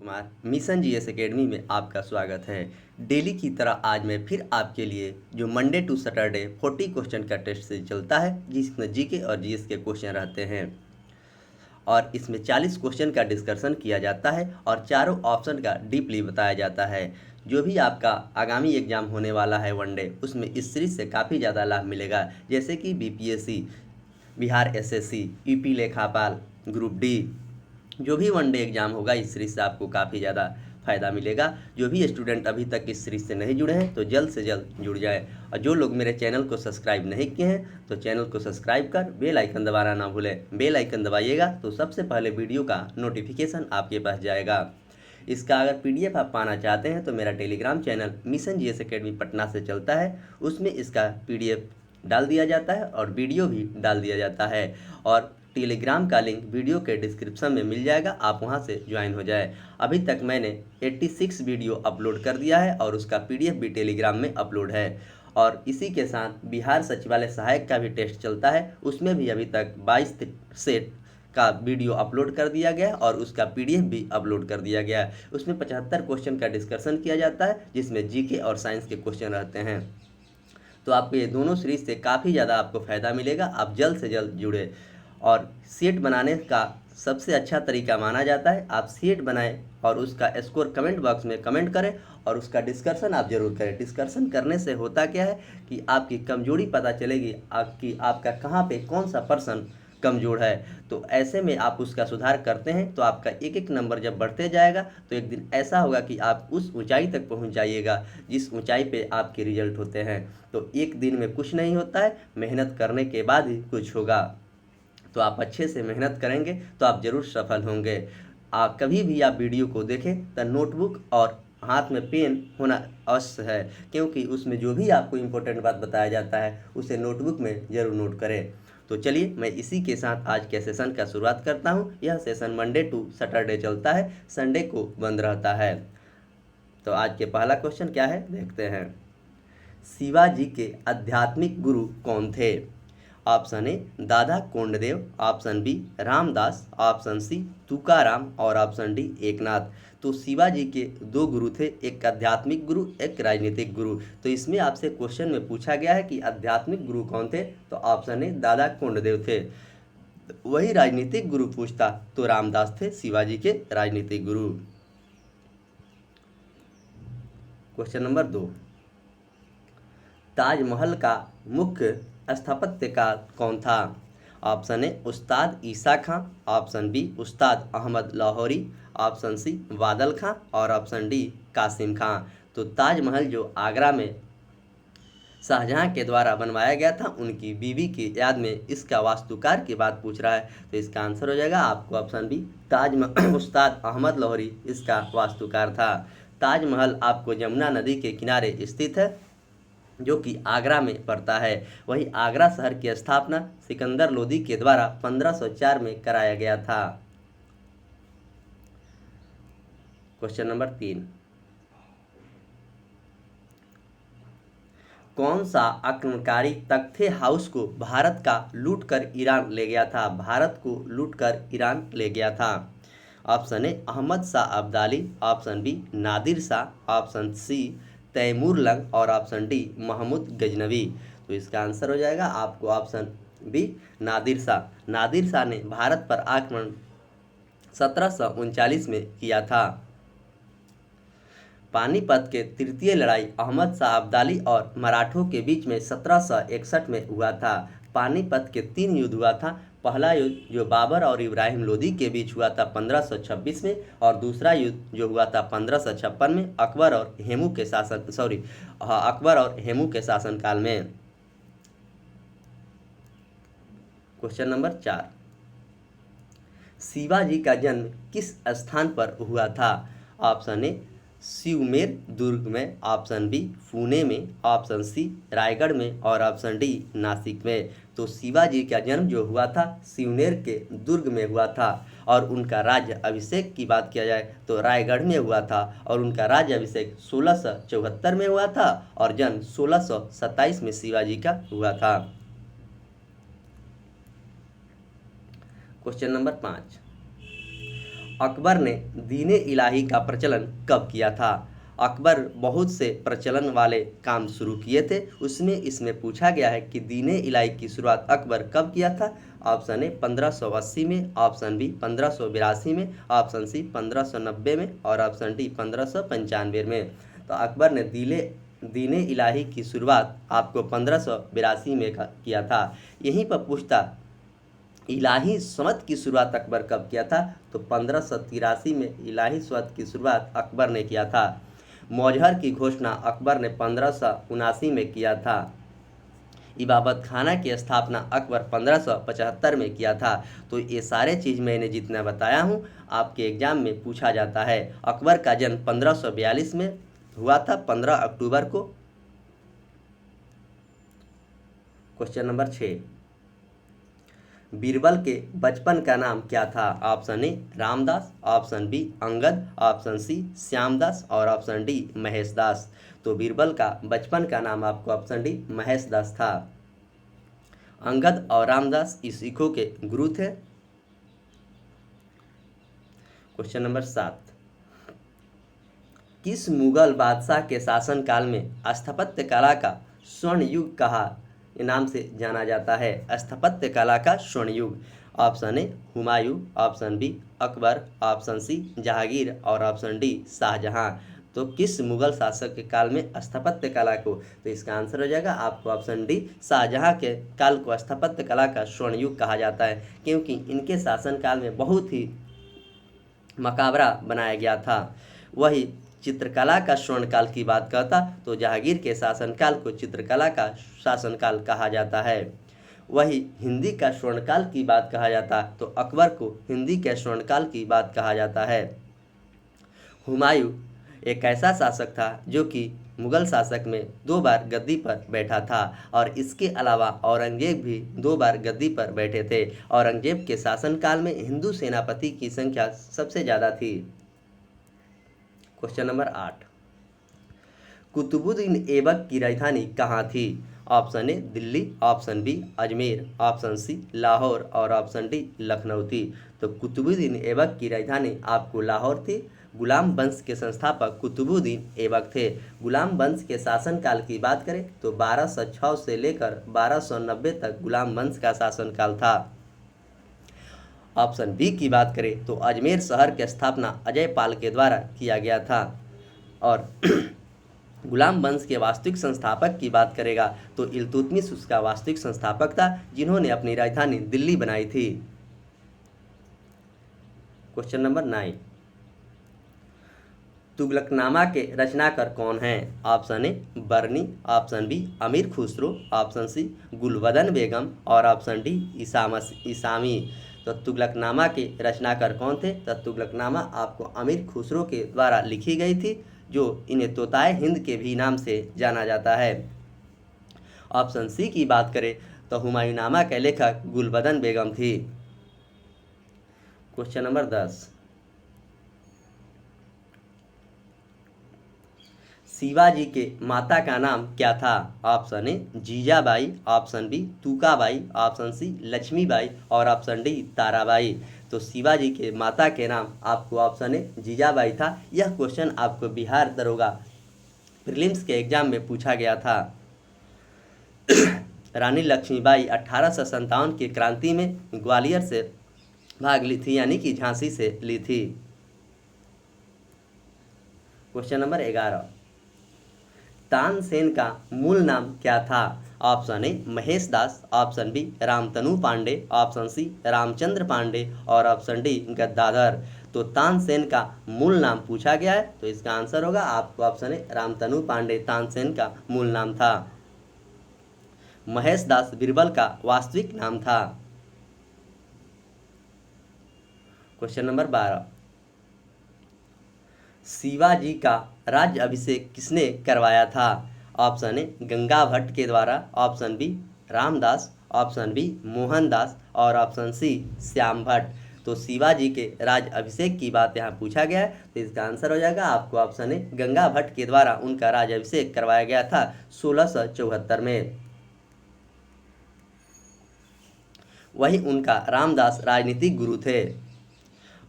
Kumar mission GS academy में आपका स्वागत है। डेली की तरह आज मैं फिर आपके लिए जो मंडे टू सैटरडे 40 क्वेश्चन का टेस्ट सीरीज चलता है, जिसमें जीके और जीएस के क्वेश्चन रहते हैं और इसमें 40 क्वेश्चन का डिस्कशन किया जाता है और चारों ऑप्शन का डीपली बताया जाता है। जो भी आपका आगामी एग्जाम होने वाला है वनडे, उसमें इस सीरीज से काफ़ी ज़्यादा लाभ मिलेगा, जैसे कि बीपीएससी, बिहार एसएससी, यूपी लेखापाल, ग्रुप डी, जो भी वनडे एग्जाम होगा इस सीरीज से आपको काफ़ी ज़्यादा फ़ायदा मिलेगा। जो भी स्टूडेंट अभी तक इस सीरीज से नहीं जुड़े हैं तो जल्द से जल्द जुड़ जाए, और जो लोग मेरे चैनल को सब्सक्राइब नहीं किए हैं तो चैनल को सब्सक्राइब कर बेल आइकन दबाना ना भूलें। बेल आइकन दबाइएगा तो सबसे पहले वीडियो का नोटिफिकेशन आपके पास जाएगा। इसका अगर पीडीएफ आप पाना चाहते हैं तो मेरा Telegram channel mission GS academy Patna से चलता है, उसमें इसका पीडीएफ डाल दिया जाता है और वीडियो भी डाल दिया जाता है, और टेलीग्राम का लिंक वीडियो के डिस्क्रिप्शन में मिल जाएगा, आप वहां से ज्वाइन हो जाए। अभी तक मैंने 86 वीडियो अपलोड कर दिया है और उसका पीडीएफ भी टेलीग्राम में अपलोड है। और इसी के साथ बिहार सचिवालय सहायक का भी टेस्ट चलता है, उसमें भी अभी तक 22 सेट का वीडियो अपलोड कर दिया गया और उसका पीडीएफ भी अपलोड कर दिया गया है। उसमें 75 क्वेश्चन का डिस्कशन किया जाता है, जिसमें जीके और साइंस के क्वेश्चन रहते हैं। तो आपको ये दोनों सीरीज से काफ़ी ज़्यादा आपको फ़ायदा मिलेगा, आप जल्द से जल्द जुड़े। और सेट बनाने का सबसे अच्छा तरीका माना जाता है, आप सेट बनाएं और उसका स्कोर कमेंट बॉक्स में कमेंट करें और उसका डिस्कशन आप ज़रूर करें। डिस्कशन करने से होता क्या है कि आपकी कमजोरी पता चलेगी, आपका कहाँ पे कौन सा पर्सन कमज़ोर है, तो ऐसे में आप उसका सुधार करते हैं तो आपका एक एक नंबर जब बढ़ते जाएगा तो एक दिन ऐसा होगा कि आप उस ऊंचाई तक पहुंच जाइएगा जिस ऊंचाई पे आपके रिजल्ट होते हैं। तो एक दिन में कुछ नहीं होता है, मेहनत करने के बाद ही कुछ होगा। तो आप अच्छे से मेहनत करेंगे तो आप ज़रूर सफल होंगे। आप कभी भी आप वीडियो को देखें तो नोटबुक और हाथ में पेन होना अवश्य है, क्योंकि उसमें जो भी आपको इम्पोर्टेंट बात बताया जाता है उसे नोटबुक में ज़रूर नोट करें। तो चलिए मैं इसी के साथ आज के सेशन का शुरुआत करता हूं। यह सेशन मंडे टू सैटरडे चलता है, संडे को बंद रहता है। तो आज के पहला क्वेश्चन क्या है देखते हैं। शिवाजी के आध्यात्मिक गुरु कौन थे? Option A Dada Kondadev, option B Ramdas, option C Tukaram और ऑप्शन डी एकनाथ। तो शिवाजी के दो गुरु थे, एक आध्यात्मिक गुरु, एक राजनीतिक गुरु। तो इसमें आपसे क्वेश्चन में पूछा गया है कि आध्यात्मिक गुरु कौन थे, तो ऑप्शन ए दादा कोंडदेव थे। वही राजनीतिक गुरु पूछता तो रामदास थे शिवाजी के राजनीतिक गुरु। क्वेश्चन नंबर 2, ताजमहल का मुख्य स्थापत्यकार कौन था? ऑप्शन ए उस्ताद ईसा खां, ऑप्शन बी उस्ताद अहमद लाहौरी, ऑप्शन सी बादल खां और ऑप्शन डी कासिम खां। तो ताजमहल जो आगरा में शाहजहां के द्वारा बनवाया गया था, उनकी बीवी की याद में इसका वास्तुकार की बात पूछ रहा है, तो इसका आंसर हो जाएगा आपको ऑप्शन बी ताजमहल उस्ताद अहमद लाहौरी इसका वास्तुकार था। ताजमहल आपको यमुना नदी के किनारे स्थित है, जो कि आगरा में पड़ता है। वही आगरा शहर की स्थापना सिकंदर लोदी के द्वारा 1504 में कराया गया था। क्वेश्चन नंबर 3, कौन सा आक्रमणकारी तख्ते हाउस को भारत का लूटकर ईरान ले गया था? भारत को लूटकर ईरान ले गया था। Option A Ahmad Shah Abdali, option B Nadir Shah, option C Taimur Lang और ऑप्शन डी महमूद गजनवी। तो इसका आंसर हो जाएगा आपको ऑप्शन बी नादिर शाह। नादिर शाह ने भारत पर आक्रमण 1739 में किया था। पानीपत के तृतीय लड़ाई अहमद शाह अब्दाली और मराठों के बीच में 1761 में हुआ था। पानीपत के 3 युद्ध हुआ था। पहला युद्ध जो बाबर और इब्राहिम लोदी के बीच हुआ था 1526 में, और दूसरा युद्ध जो हुआ था 1556 में अकबर और हेमू के शासनकाल में। क्वेश्चन नंबर 4, शिवाजी का जन्म किस स्थान पर हुआ था? ऑप्शन ए शिवमेर दुर्ग में, ऑप्शन बी पुणे में, ऑप्शन सी रायगढ़ में और ऑप्शन डी नासिक में। तो शिवाजी का जन्म जो हुआ था शिवनेर के दुर्ग में हुआ था, और उनका राज्य अभिषेक की बात किया जाए तो रायगढ़ में हुआ था, और उनका राज्य अभिषेक 1674 में हुआ था और जन्म 1627 में शिवाजी का हुआ था। क्वेश्चन नंबर 5, अकबर ने दीने इलाही का प्रचलन कब किया था? अकबर बहुत से प्रचलन वाले काम शुरू किए थे, उसमें इसमें पूछा गया है कि दीने इलाही की शुरुआत अकबर कब किया था। ऑप्शन ए 1580 में, ऑप्शन बी 1582 में, ऑप्शन सी 1590 में और ऑप्शन डी 1595 में। तो अकबर ने दीने इलाही की शुरुआत आपको 1582 में किया था। यहीं पर पूछता इलाही स्वत की शुरुआत अकबर कब किया था? तो 1583 में इलाही स्वत की शुरुआत अकबर ने किया था। मौजहर की घोषणा अकबर ने 1579 में किया था। इबादत खाना की स्थापना अकबर 1575 में किया था। तो ये सारे चीज़ मैंने जितना बताया हूँ आपके एग्जाम में पूछा जाता है। अकबर का जन्म 1542 में हुआ था, 15 अक्टूबर को। क्वेश्चन नंबर 6, बीरबल के बचपन का नाम क्या था? Option A Ramdas, option B Angad, option C Shyamdas और ऑप्शन डी महेशदास। तो बीरबल का बचपन का नाम आपको ऑप्शन डी महेशदास था। अंगद और रामदास इस सिखों के गुरु थे। क्वेश्चन नंबर 7, किस मुगल बादशाह के शासनकाल में स्थापत्य कला का स्वर्ण युग कहा नाम से जाना जाता है? स्थापत्य कला का स्वर्ण युग। Option A Humayun, option B Akbar, option C Jahangir और ऑप्शन डी शाहजहां। तो किस मुगल शासक के काल में स्थापत्य कला को, तो इसका आंसर हो जाएगा आपको ऑप्शन डी शाहजहां के काल को स्थापत्य कला का स्वर्ण युग कहा जाता है, क्योंकि इनके शासनकाल में बहुत ही मकाबरा बनाया गया था। वही चित्रकला का स्वर्णकाल की बात करता तो जहांगीर के शासनकाल को चित्रकला का शासनकाल कहा जाता है। वही हिंदी का स्वर्णकाल की बात कहा जाता तो अकबर को हिंदी के स्वर्णकाल की बात कहा जाता है। हुमायूं एक ऐसा शासक था जो कि मुगल शासक में 2 बार गद्दी पर बैठा था और इसके अलावा औरंगजेब भी 2 बार गद्दी पर बैठे थे। औरंगजेब के शासनकाल में हिंदू सेनापति की संख्या सबसे ज़्यादा थी। क्वेश्चन नंबर 8, कुतुबुद्दीन ऐबक की राजधानी कहाँ थी? Option A Delhi, option B Ajmer, option C Lahore और ऑप्शन डी लखनऊ थी। तो कुतुबुद्दीन ऐबक की राजधानी आपको लाहौर थी। गुलाम वंश के संस्थापक कुतुबुद्दीन ऐबक थे। गुलाम वंश के शासनकाल की बात करें तो 1206 से लेकर 1290 तक गुलाम वंश का शासनकाल था। ऑप्शन बी की बात करें तो अजमेर शहर की स्थापना अजय पाल के द्वारा किया गया था। और गुलाम वंश के वास्तविक संस्थापक की बात करेगा तो इल्तुतमिश उसका वास्तविक संस्थापक था, जिन्होंने अपनी राजधानी दिल्ली बनाई थी। क्वेश्चन नंबर 9, तुगलकनामा के रचनाकार कौन हैं? Option A Barni, option B Amir Khusro, option C Gulbadan Begum और ऑप्शन डी इसामी। तो तुगलकनामा के रचनाकार कौन थे? तो तुगलकनामा आपको अमीर खुसरो के द्वारा लिखी गई थी, जो इन्हें तोताए हिंद के भी नाम से जाना जाता है। ऑप्शन सी की बात करें तो हुमायूंनामा के लेखक गुलबदन बेगम थी। क्वेश्चन नंबर 10, शिवाजी के माता का नाम क्या था? Option A Jijabai, option B Tukabai, option C Lakshmibai और ऑप्शन डी ताराबाई। तो शिवाजी के माता के नाम आपको ऑप्शन ए जीजाबाई था। यह क्वेश्चन आपको बिहार दरोगा प्रीलिम्स के एग्जाम में पूछा गया था। रानी लक्ष्मीबाई 1857 की क्रांति में ग्वालियर से भाग ली थी, यानी कि झांसी से ली थी। क्वेश्चन नंबर 11, तानसेन का मूल नाम क्या था? Option A Mahesh Das, option B Ramtanu Pande, option C Ramchandra Pande और ऑप्शन डी गद्दाधर। तो तानसेन का मूल नाम पूछा गया है, तो इसका आंसर होगा आपको ऑप्शन ए रामतनु पांडे तानसेन का मूल नाम था। महेश दास बीरबल का वास्तविक नाम था। क्वेश्चन नंबर 12, शिवाजी का राज्य अभिषेक किसने करवाया था? ऑप्शन ए गंगा भट्ट के द्वारा, option B Ramdas, option B Mohandas और ऑप्शन सी श्याम भट्ट। तो शिवाजी के राज्य अभिषेक की बात यहाँ पूछा गया है, तो इसका आंसर हो जाएगा आपको ऑप्शन ए गंगा भट्ट के द्वारा उनका राज्य अभिषेक करवाया गया था 1674 में। वही उनका रामदास राजनीतिक गुरु थे।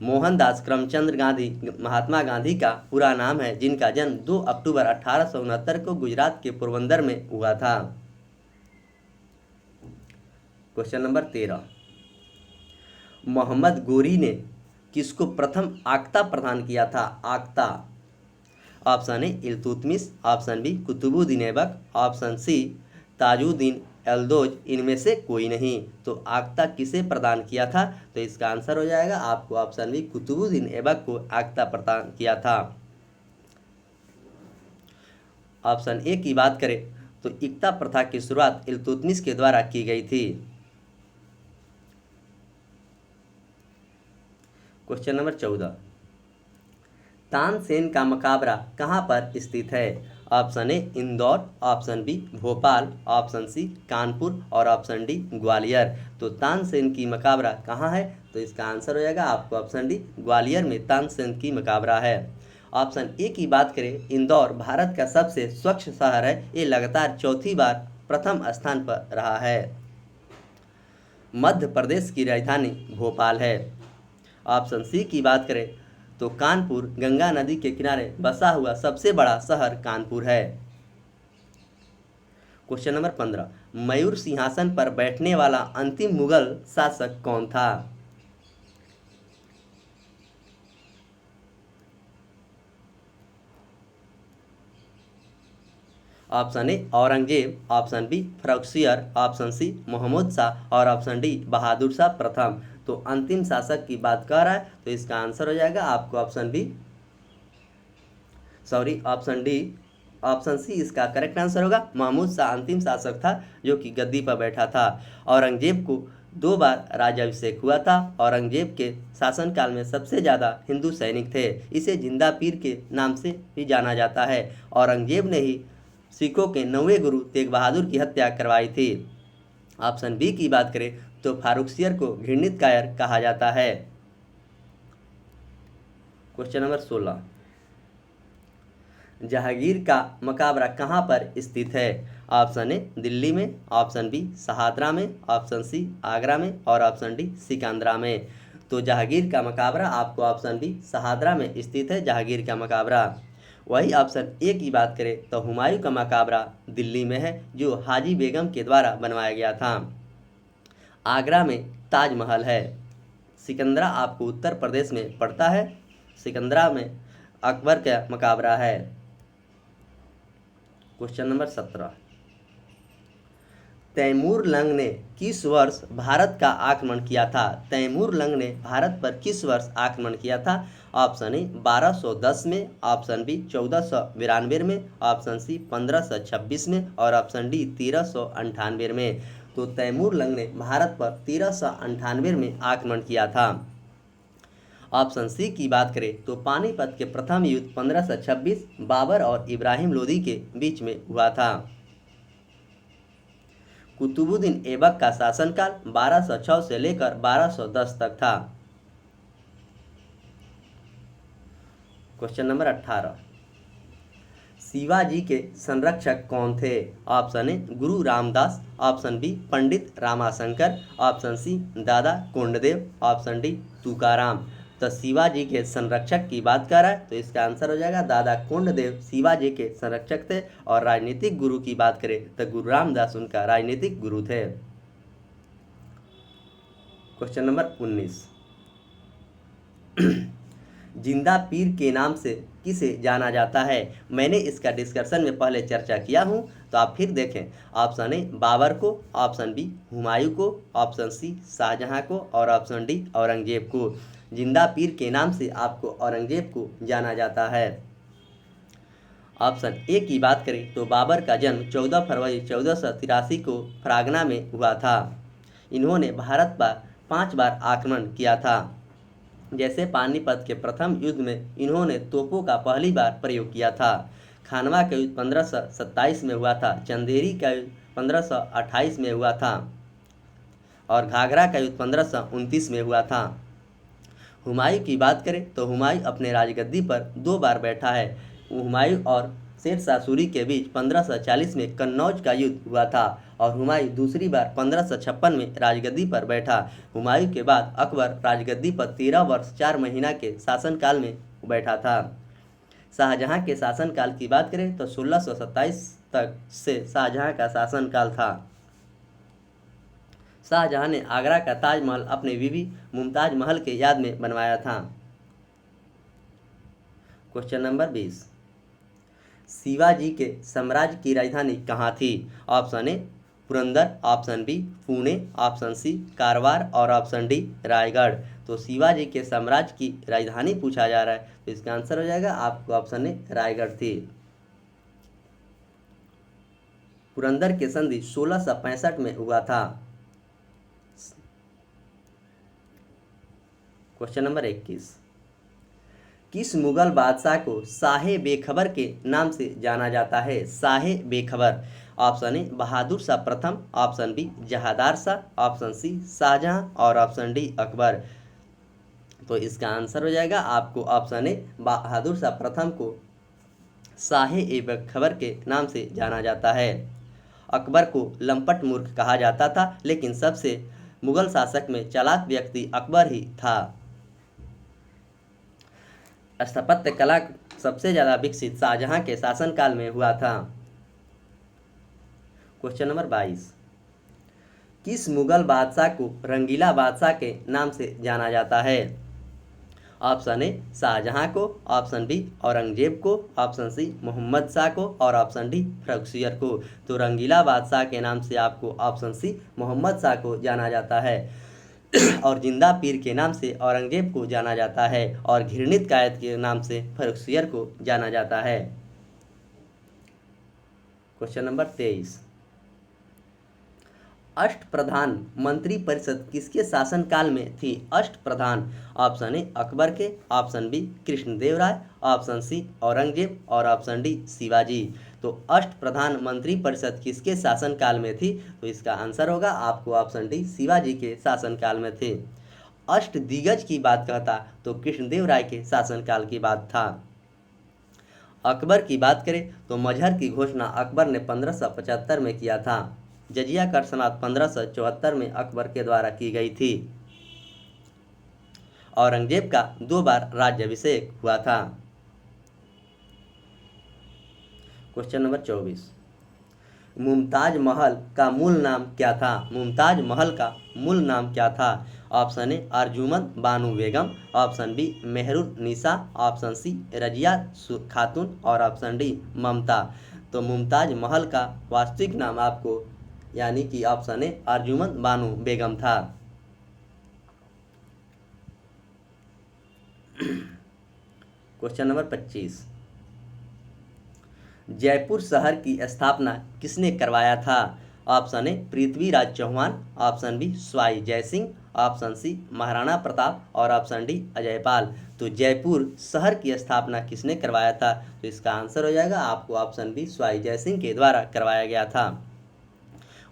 मोहनदास करमचंद गांधी महात्मा गांधी का पूरा नाम है, जिनका जन्म 2 अक्टूबर 1869 को गुजरात के पोरबंदर में हुआ था। क्वेश्चन नंबर 13, मोहम्मद गोरी ने किसको प्रथम आक्ता प्रदान किया था? आक्ता। Option A Iltutmish, option B Qutubuddin Aibak, option C Tajuddin Yalduz, इनमें से कोई नहीं। तो आक्ता किसे प्रदान किया था? तो इसका आंसर हो जाएगा आपको ऑप्शन बी कुतुबुद्दीन ऐबक को आक्ता प्रदान किया था। ऑप्शन ए की बात करें तो इक्ता प्रथा की शुरुआत इल्तुतमिश के द्वारा की गई थी। क्वेश्चन नंबर 14, तानसेन का मकबरा कहाँ पर स्थित है? Option A Indore, option B Bhopal, option C Kanpur और ऑप्शन डी ग्वालियर। तो तानसेन की मकबरा कहाँ है? तो इसका आंसर हो जाएगा आपको ऑप्शन डी ग्वालियर में तानसेन की मकबरा है। ऑप्शन ए की बात करें, इंदौर भारत का सबसे स्वच्छ शहर है, ये लगातार चौथी बार प्रथम स्थान पर रहा है। मध्य प्रदेश की राजधानी भोपाल है। ऑप्शन सी की बात करें तो कानपुर गंगा नदी के किनारे बसा हुआ सबसे बड़ा शहर कानपुर है। क्वेश्चन नंबर 15, मयूर सिंहासन पर बैठने वाला अंतिम मुगल शासक कौन था? Option A Aurangzeb, option B Farrukhsiyar, option C Mohammad Shah और ऑप्शन डी बहादुर शाह प्रथम। तो अंतिम शासक की बात कर रहा है, तो इसका आंसर हो जाएगा आपको option D, option D, option C इसका करेक्ट आंसर होगा। महमूद शाह अंतिम शासक था जो कि गद्दी पर बैठा था। औरंगजेब को 2 बार राज्याभिषेक हुआ था। औरंगजेब के शासनकाल में सबसे ज़्यादा हिंदू सैनिक थे। इसे जिंदा पीर के नाम से भी जाना जाता है। औरंगजेब ने ही सिखों के 9वें गुरु तेग बहादुर की हत्या करवाई थी। ऑप्शन बी की बात करें तो फारुखसियर को घृणित कायर कहा जाता है। क्वेश्चन नंबर 16, जहांगीर का मकबरा कहाँ पर स्थित है? ऑप्शन ए दिल्ली में, ऑप्शन बी शहादरा में, ऑप्शन सी आगरा में और ऑप्शन डी सिकंदरा में। तो जहांगीर का मकबरा आपको ऑप्शन बी शहादरा में स्थित है, जहांगीर का मकबरा। वही ऑप्शन ए की बात करें तो हुमायूं का मकबरा दिल्ली में है, जो हाजी बेगम के द्वारा बनवाया गया था। आगरा में ताजमहल है। सिकंदरा आपको उत्तर प्रदेश में पड़ता है। सिकंदरा में अकबर का मकबरा है। क्वेश्चन नंबर 17, तैमूर लंग ने किस वर्ष भारत का आक्रमण किया था? तैमूर लंग ने भारत पर किस वर्ष आक्रमण किया था? ऑप्शन ए 1210 में, ऑप्शन बी 1492 में, ऑप्शन सी 1526 में और ऑप्शन डी 1398 में। तो तैमूर लंग ने भारत पर 1398 में आक्रमण किया था। ऑप्शन सी की बात करें तो पानीपत के प्रथम युद्ध 1526 बाबर और इब्राहिम लोदी के बीच में हुआ था। कुतुबुद्दीन ऐबक का शासनकाल 1206 से लेकर 1210 तक था। क्वेश्चन नंबर 18, शिवाजी के संरक्षक कौन थे? ऑप्शन ए गुरु रामदास, ऑप्शन बी पंडित रामाशंकर, ऑप्शन सी दादा कोंडदेव, ऑप्शन डी तुकाराम। तो शिवाजी के संरक्षक की बात कर रहा है, तो इसका आंसर हो जाएगा दादा कोंडदेव शिवाजी के संरक्षक थे। और राजनीतिक गुरु की बात करें तो गुरु रामदास उनका राजनीतिक गुरु थे। क्वेश्चन नंबर 19, जिंदा पीर के नाम से किसे जाना जाता है? मैंने इसका डिस्कशन में पहले चर्चा किया हूं, तो आप फिर देखें। ऑप्शन ए बाबर को, ऑप्शन बी हुमायूं को, ऑप्शन सी शाहजहां को और ऑप्शन डी औरंगजेब को। जिंदा पीर के नाम से आपको औरंगजेब को जाना जाता है। ऑप्शन ए की बात करें तो बाबर का जन्म 14 फरवरी 1483 को फरागना में हुआ था। इन्होंने भारत पर 5 बार आक्रमण किया था। जैसे पानीपत के प्रथम युद्ध में इन्होंने तोपों का पहली बार प्रयोग किया था। खानवा का युद्ध 1527 में हुआ था। चंदेरी का युद्ध 1528 में हुआ था और घाघरा का युद्ध 1529 में हुआ था। हुमायूं की बात करें तो हुमायूं अपने राजगद्दी पर 2 बार बैठा है। हुमायूं और शेर शाह सूरी के बीच 1540 में कन्नौज का युद्ध हुआ था और हुमायूं दूसरी बार 1556 में राजगद्दी पर बैठा। हुमायूं के बाद अकबर राजगद्दी पर 13 वर्ष 4 महीना के शासनकाल में बैठा था। शाहजहां के शासनकाल की बात करें तो 1627 तक से शाहजहां का शासनकाल था। शाहजहां ने आगरा का ताजमहल अपने बीवी मुमताज महल के याद में बनवाया था। क्वेश्चन नंबर 20, शिवाजी के साम्राज्य की राजधानी कहाँ थी? Option A Purandar, option B Pune, option C Karwar और ऑप्शन डी रायगढ़। तो शिवाजी के साम्राज्य की राजधानी पूछा जा रहा है, तो इसका आंसर हो जाएगा आपको ऑप्शन ए रायगढ़ थी। पुरंदर के संधि 1665 में हुआ था। क्वेश्चन नंबर 21, किस मुगल बादशाह को शाहे बेखबर के नाम से जाना जाता है? शाहे बेखबर। ऑप्शन ए बहादुर शाह प्रथम, option B Jahandar Shah, option C Shahjahan और ऑप्शन डी अकबर। तो इसका आंसर हो जाएगा आपको ऑप्शन ए बहादुर शाह प्रथम को शाहे बेखबर के नाम से जाना जाता है। अकबर को लंपट मूर्ख कहा जाता था, लेकिन सबसे मुगल शासक में चालाक व्यक्ति अकबर ही था। स्थापत्य कला सबसे ज़्यादा विकसित शाहजहां के शासनकाल में हुआ था। क्वेश्चन नंबर 22, किस मुगल बादशाह को रंगीला बादशाह के नाम से जाना जाता है? ऑप्शन ए शाहजहां को, ऑप्शन बी औरंगजेब को, ऑप्शन सी मोहम्मद शाह को और ऑप्शन डी फ्रक्सियर को। तो रंगीला बादशाह के नाम से आपको ऑप्शन सी मोहम्मद शाह को जाना जाता है और जिंदा पीर के नाम से औरंगजेब को जाना जाता है और घृणित कायद के नाम से फरुखसियर को जाना जाता है। क्वेश्चन नंबर 23, अष्टप्रधान मंत्री परिषद किसके शासनकाल में थी? अष्टप्रधान। ऑप्शन ए अकबर के, ऑप्शन बी कृष्णदेव राय, ऑप्शन सी औरंगजेब और ऑप्शन डी शिवाजी। तो अष्टप्रधान मंत्री परिषद किसके शासनकाल में थी? तो इसका आंसर होगा आपको ऑप्शन डी शिवाजी के शासनकाल में थे। अष्टदिग्गज की बात कहता तो कृष्णदेव राय के शासनकाल की बात था। अकबर की बात करें तो मजहर की घोषणा अकबर ने 1575 में किया था। जजिया कर समाप्त 1574 में अकबर के द्वारा की गई थी। औरंगजेब का 2 बार राज्याभिषेक हुआ था। क्वेश्चन नंबर 24, मुमताज महल का मूल नाम क्या था? मुमताज महल का मूल नाम क्या था? Option A Arjumand Bano Begum, option B Mehrunnisa, option C Razia Khatoon और ऑप्शन डी ममता। तो मुमताज महल का वास्तविक नाम आपको यानी कि ऑप्शन ए अर्जुमंद बानो बेगम था। क्वेश्चन नंबर 25, जयपुर शहर की स्थापना किसने करवाया था? Option A Prithviraj Chauhan, option B Sawai Jaisingh, option C Maharana Pratap और ऑप्शन डी अजयपाल। तो जयपुर शहर की स्थापना किसने करवाया था? तो इसका आंसर हो जाएगा आपको ऑप्शन बी स्वाई जयसिंह के द्वारा करवाया गया था।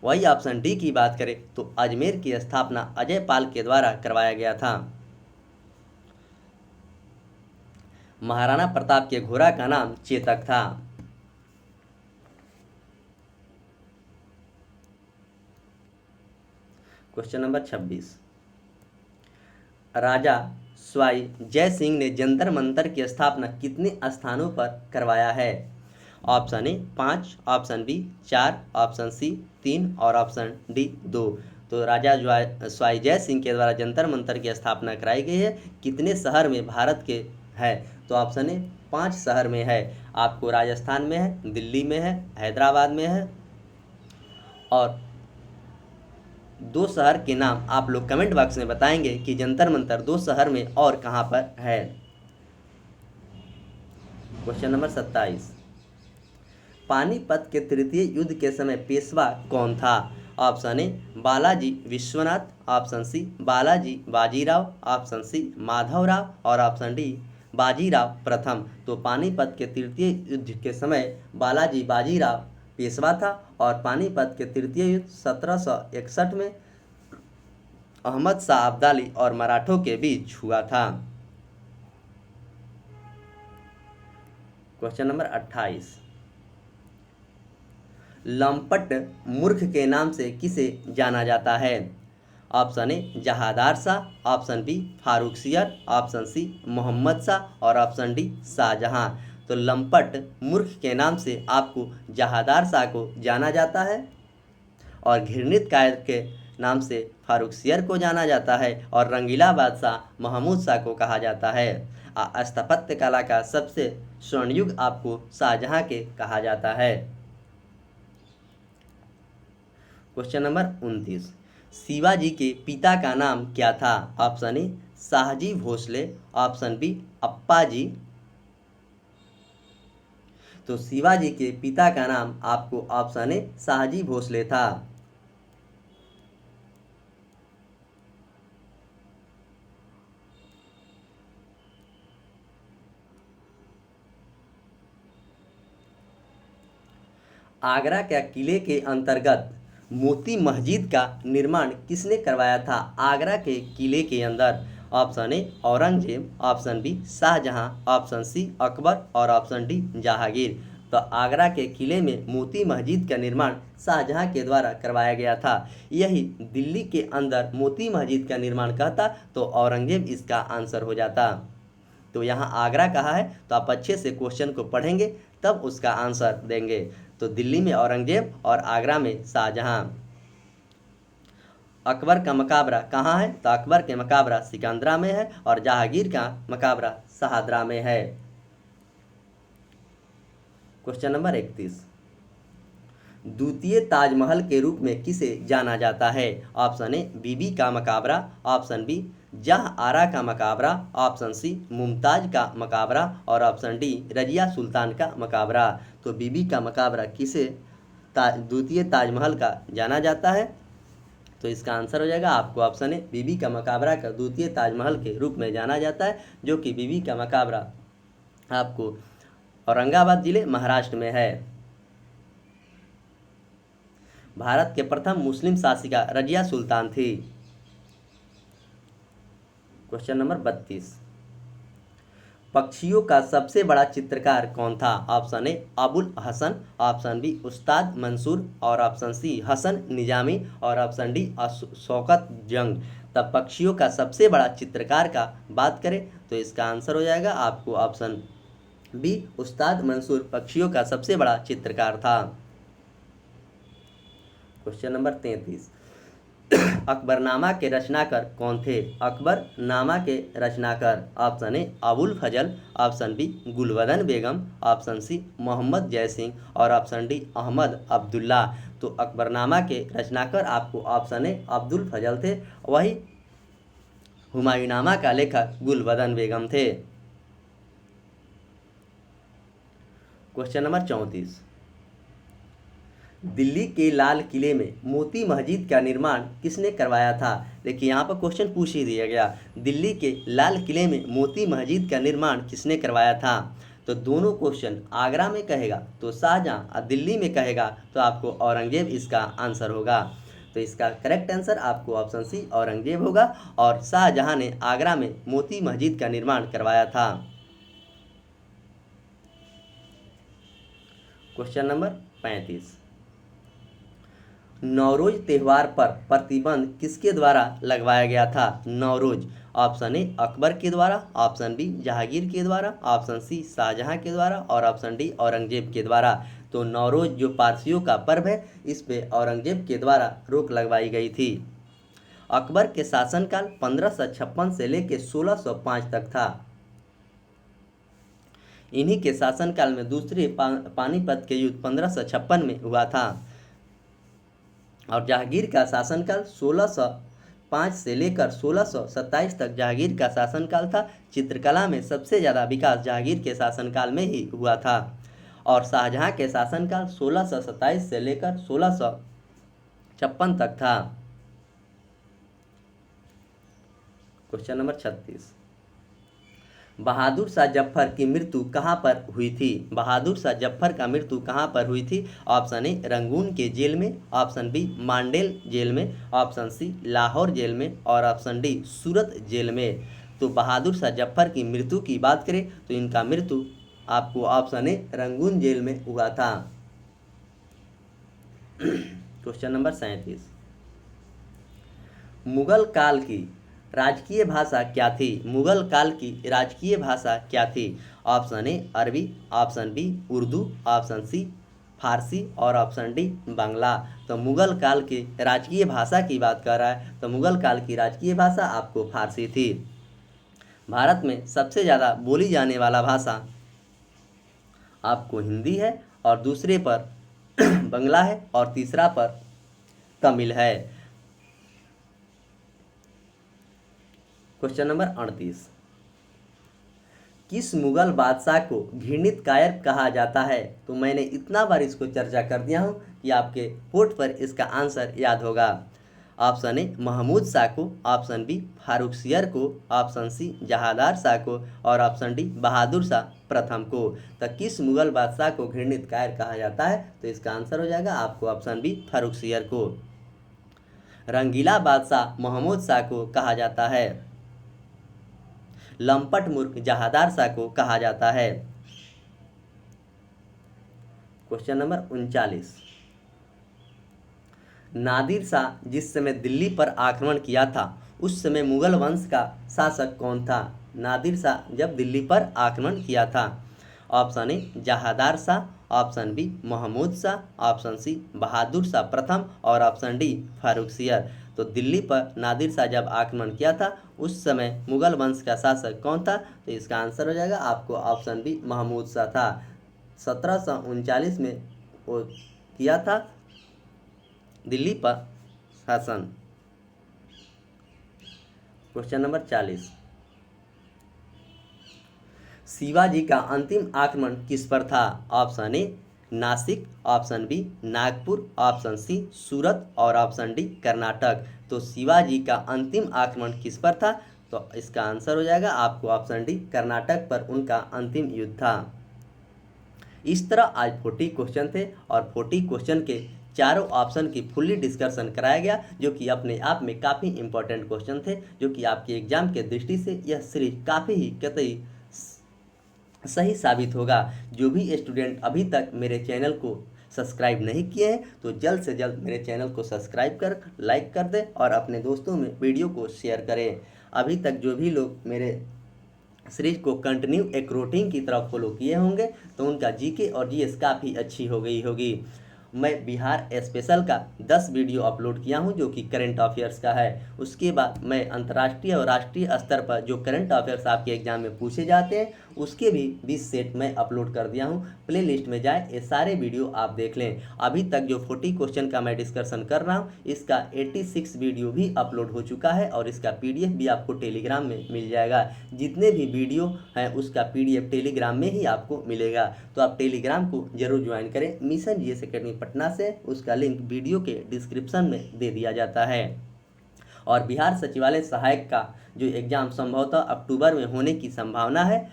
वही ऑप्शन डी की बात करें तो अजमेर की स्थापना अजयपाल के द्वारा करवाया गया था। महाराणा प्रताप के घोड़ा का नाम चेतक था। क्वेश्चन नंबर 26, राजा स्वाई जय सिंह ने जंतर मंतर की स्थापना कितने स्थानों पर करवाया है? Option A 5, option B 4, option C 3 और ऑप्शन डी 2। तो राजा स्वाई जय सिंह के द्वारा जंतर मंतर की स्थापना कराई गई है कितने शहर में भारत के है? तो ऑप्शन ए 5 शहर में है। आपको राजस्थान में है, दिल्ली में है, हैदराबाद में है और 2 शहर के नाम आप लोग कमेंट बॉक्स में बताएंगे कि जंतर मंतर 2 शहर में और कहां पर है। क्वेश्चन नंबर 27, पानीपत के तृतीय युद्ध के समय पेशवा कौन था? Option A Balaji Vishwanath, option C Balaji Bajirao, option C Madhavrao और ऑप्शन डी बाजीराव प्रथम। तो पानीपत के तृतीय युद्ध के समय बालाजी बाजीराव पेशवा था और पानीपत के तृतीय युद्ध 1761 में अहमद शाह अब्दाली और मराठों के बीच हुआ था। क्वेश्चन नंबर 28, लंपट मूर्ख के नाम से किसे जाना जाता है? Option A Jahandar Shah, option B Farrukhsiyar, option C Mohammad Shah और ऑप्शन डी शाहजहां। तो लंपट मूर्ख के नाम से आपको जहादार शाह को जाना जाता है और घृणित कायर के नाम से फारुखसियर को जाना जाता है और रंगीला बादशाह महमूद शाह को कहा जाता है। स्थापत्य कला का सबसे स्वर्णयुग आपको शाहजहां के कहा जाता है। क्वेश्चन नंबर 29, शिवाजी के पिता का नाम क्या था? Option A Shahaji Bhosale, option B Appaji. तो शिवाजी के पिता का नाम आपको ऑप्शन ए शाहजी भोसले था। आगरा के किले के अंतर्गत मोती मस्जिद का निर्माण किसने करवाया था? आगरा के किले के अंदर option A Aurangzeb, option B Shahjahan, option C Akbar और ऑप्शन डी जहांगीर। तो आगरा के किले में मोती मस्जिद का निर्माण शाहजहां के द्वारा करवाया गया था। यही दिल्ली के अंदर मोती मस्जिद का निर्माण कहता तो औरंगजेब इसका आंसर हो जाता। तो यहाँ आगरा कहा है तो आप अच्छे से क्वेश्चन को पढ़ेंगे तब उसका आंसर देंगे। तो दिल्ली में औरंगजेब और आगरा में शाहजहां। अकबर का मकबरा कहाँ है? तो अकबर के मकबरा सिकंदरा में है और जहांगीर का मकबरा शहादरा में है। क्वेश्चन नंबर 31, द्वितीय ताजमहल के रूप में किसे जाना जाता है? ऑप्शन ए बीबी का मकबरा, ऑप्शन बी जहांआरा का मकबरा, ऑप्शन सी मुमताज का मकबरा और ऑप्शन डी रजिया सुल्तान का मकबरा। तो बीबी का मकबरा किसे द्वितीय ताजमहल का जाना जाता है? तो इसका आंसर हो जाएगा आपको ऑप्शन ए बीबी का मकबरा का द्वितीय ताजमहल के रूप में जाना जाता है, जो कि बीबी का मकबरा आपको औरंगाबाद जिले महाराष्ट्र में है। भारत के प्रथम मुस्लिम शासिका रजिया सुल्तान थी। क्वेश्चन नंबर 32, पक्षियों का सबसे बड़ा चित्रकार कौन था? Option A Abul Hasan, option B Ustad Mansur और ऑप्शन सी हसन निजामी और ऑप्शन डी शौकत जंग। तब पक्षियों का सबसे बड़ा चित्रकार का बात करें तो इसका आंसर हो जाएगा आपको ऑप्शन बी उस्ताद मंसूर पक्षियों का सबसे बड़ा चित्रकार था। क्वेश्चन नंबर 33, अकबरनामा के रचनाकार कौन थे? अकबरनामा के रचनाकार option A Abul Fazl, option B Gulbadan Begum, option C Mohammad Jaisingh और ऑप्शन डी अहमद अब्दुल्ला। तो अकबरनामा के रचनाकार आपको ऑप्शन ए अब्दुल फजल थे, वही हुमायूंनामा का लेखक गुलबदन बेगम थे। क्वेश्चन नंबर 34, दिल्ली के लाल किले में मोती मस्जिद का निर्माण किसने करवाया था? देखिए यहाँ पर क्वेश्चन पूछ ही दिया गया, दिल्ली के लाल किले में मोती मस्जिद का निर्माण किसने करवाया था? तो दोनों क्वेश्चन आगरा में कहेगा तो शाहजहां और दिल्ली में कहेगा तो आपको औरंगजेब इसका आंसर होगा। तो इसका करेक्ट आंसर आपको ऑप्शन सी औरंगजेब होगा और शाहजहां ने आगरा में मोती मस्जिद का निर्माण करवाया था। क्वेश्चन नंबर 35, नौरोज त्यौहार पर प्रतिबंध किसके द्वारा लगवाया गया था? नौरोज ऑप्शन ए अकबर के द्वारा, ऑप्शन बी जहांगीर के द्वारा, ऑप्शन सी शाहजहां के द्वारा और ऑप्शन डी औरंगजेब के द्वारा। तो नौरोज जो पारसियों का पर्व है इस पे औरंगजेब के द्वारा रोक लगवाई गई थी। अकबर के शासनकाल 1556 से लेकर 1605 तक था। इन्हीं के शासनकाल में दूसरे पानीपत के युद्ध 1556 में हुआ था और जहांगीर का शासनकाल 1605 से लेकर 1627 तक जहांगीर का शासनकाल था। चित्रकला में सबसे ज़्यादा विकास जहांगीर के शासनकाल में ही हुआ था और शाहजहां के शासनकाल 1627 से लेकर 1656 तक था। क्वेश्चन नंबर 36, बहादुर शाह जफर की मृत्यु कहाँ पर हुई थी? बहादुर शाह जफर का मृत्यु कहाँ पर हुई थी? ऑप्शन ए रंगून के जेल में, ऑप्शन बी मांडेल जेल में, ऑप्शन सी लाहौर जेल में और ऑप्शन डी सूरत जेल में। तो बहादुर शाह जफर की मृत्यु की बात करें तो इनका मृत्यु आपको ऑप्शन ए रंगून जेल में हुआ था। क्वेश्चन नंबर 37, मुगल काल की राजकीय भाषा क्या थी? मुगल काल की राजकीय भाषा क्या थी? ऑप्शन ए अरबी, option B Urdu, option C फारसी और ऑप्शन डी बांग्ला। तो मुगल काल की राजकीय भाषा की बात कर रहा है, तो मुगल काल की राजकीय भाषा आपको फारसी थी। भारत में सबसे ज़्यादा बोली जाने वाला भाषा आपको हिंदी है, और दूसरे पर बंगला है, और तीसरा पर तमिल है। क्वेश्चन नंबर 38, किस मुगल बादशाह को घृणित कायर कहा जाता है? तो मैंने इतना बार इसको चर्चा कर दिया हूँ कि आपके बोर्ड पर इसका आंसर याद होगा। ऑप्शन ए महमूद शाह को, ऑप्शन बी फारुखसियर को, ऑप्शन सी जहादार शाह को, और ऑप्शन डी बहादुर शाह प्रथम को। तो किस मुगल बादशाह को घृणित कायर कहा जाता है? तो इसका आंसर हो जाएगा आपको ऑप्शन बी फारुखसियर को। रंगीला बादशाह महमूद शाह को कहा जाता है। लंपट मूर्ख जहादार शाह को कहा जाता है। क्वेश्चन नंबर 39, नादिर शाह जिस समय दिल्ली पर आक्रमण किया था उस समय मुगल वंश का शासक कौन था? नादिर शाह जब दिल्ली पर आक्रमण किया था। Option A Jahandar Shah, option B Mahmud Shah, option C Bahadur Shah प्रथम, और ऑप्शन डी फारुखसियर। तो दिल्ली पर नादिर शाह जब आक्रमण किया था उस समय मुगल वंश का शासक कौन था? तो इसका आंसर हो जाएगा आपको ऑप्शन बी महमूद शाह था। 1739 में वो किया था दिल्ली पर शासन। क्वेश्चन नंबर 40, शिवाजी का अंतिम आक्रमण किस पर था? Option A Nashik, option B Nagpur, option C Surat, और ऑप्शन डी कर्नाटक। तो शिवाजी का अंतिम आक्रमण किस पर था? तो इसका आंसर हो जाएगा आपको ऑप्शन डी कर्नाटक पर उनका अंतिम युद्ध था। इस तरह आज 40 क्वेश्चन थे, और 40 क्वेश्चन के चारों ऑप्शन की फुल्ली डिस्कशन कराया गया, जो कि अपने आप में काफ़ी इंपॉर्टेंट क्वेश्चन थे, जो कि आपके एग्जाम के दृष्टि से यह सीरीज काफ़ी ही कतई सही साबित होगा। जो भी स्टूडेंट अभी तक मेरे चैनल को सब्सक्राइब नहीं किए हैं तो जल्द से जल्द मेरे चैनल को सब्सक्राइब कर लाइक कर दें, और अपने दोस्तों में वीडियो को शेयर करें। अभी तक जो भी लोग मेरे सीरीज को कंटिन्यू एक रूटीन की तरफ फॉलो किए होंगे तो उनका जीके और जीएस काफ़ी अच्छी हो गई होगी। मैं बिहार स्पेशल का 10 वीडियो अपलोड किया हूं जो कि करंट अफेयर्स का है। उसके बाद मैं अंतर्राष्ट्रीय और राष्ट्रीय स्तर पर जो करंट अफेयर्स आपके एग्जाम में पूछे जाते हैं उसके भी 20 सेट मैं अपलोड कर दिया हूं। प्ले लिस्ट में जाए, ये सारे वीडियो आप देख लें। अभी तक जो 40 क्वेश्चन का मैं डिस्कशन कर रहा हूँ इसका 86 वीडियो भी अपलोड हो चुका है, और इसका पीडीएफ भी आपको टेलीग्राम में मिल जाएगा। जितने भी वीडियो हैं उसका पीडीएफ टेलीग्राम में ही आपको मिलेगा, तो आप टेलीग्राम को जरूर ज्वाइन करें। मिशन जीएस एकेडमी पटना से, उसका लिंक वीडियो के डिस्क्रिप्शन में दे दिया जाता है। और बिहार सचिवालय सहायक का जो एग्ज़ाम संभवतः अक्टूबर में होने की संभावना है,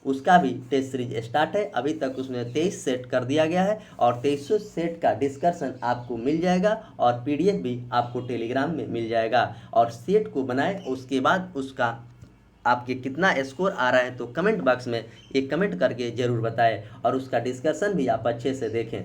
उसका भी टेस्ट सीरीज स्टार्ट है। अभी तक उसमें 23 सेट कर दिया गया है, और 2300 सेट का डिस्कशन आपको मिल जाएगा, और पीडीएफ भी आपको टेलीग्राम में मिल जाएगा। और सेट को बनाए उसके बाद उसका आपके कितना स्कोर आ रहा है तो कमेंट बॉक्स में एक कमेंट करके ज़रूर बताएं, और उसका डिस्कशन भी आप अच्छे से देखें।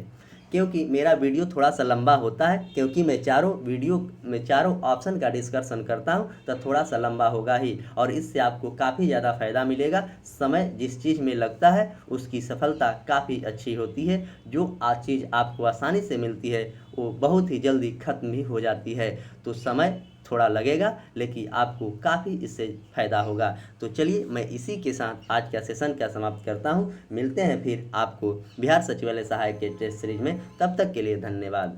क्योंकि मेरा वीडियो थोड़ा सा लंबा होता है, क्योंकि मैं चारों ऑप्शन का डिस्कशन करता हूं, तो थोड़ा सा लंबा होगा ही, और इससे आपको काफ़ी ज़्यादा फ़ायदा मिलेगा। समय जिस चीज़ में लगता है उसकी सफलता काफ़ी अच्छी होती है। जो चीज़ आपको आसानी से मिलती है वो बहुत ही जल्दी ख़त्म भी हो जाती है। तो समय थोड़ा लगेगा लेकिन आपको काफ़ी इससे फ़ायदा होगा। तो चलिए मैं इसी के साथ आज का सेशन का समाप्त करता हूँ। मिलते हैं फिर आपको बिहार सचिवालय सहायक के टेस्ट सीरीज में। तब तक के लिए धन्यवाद।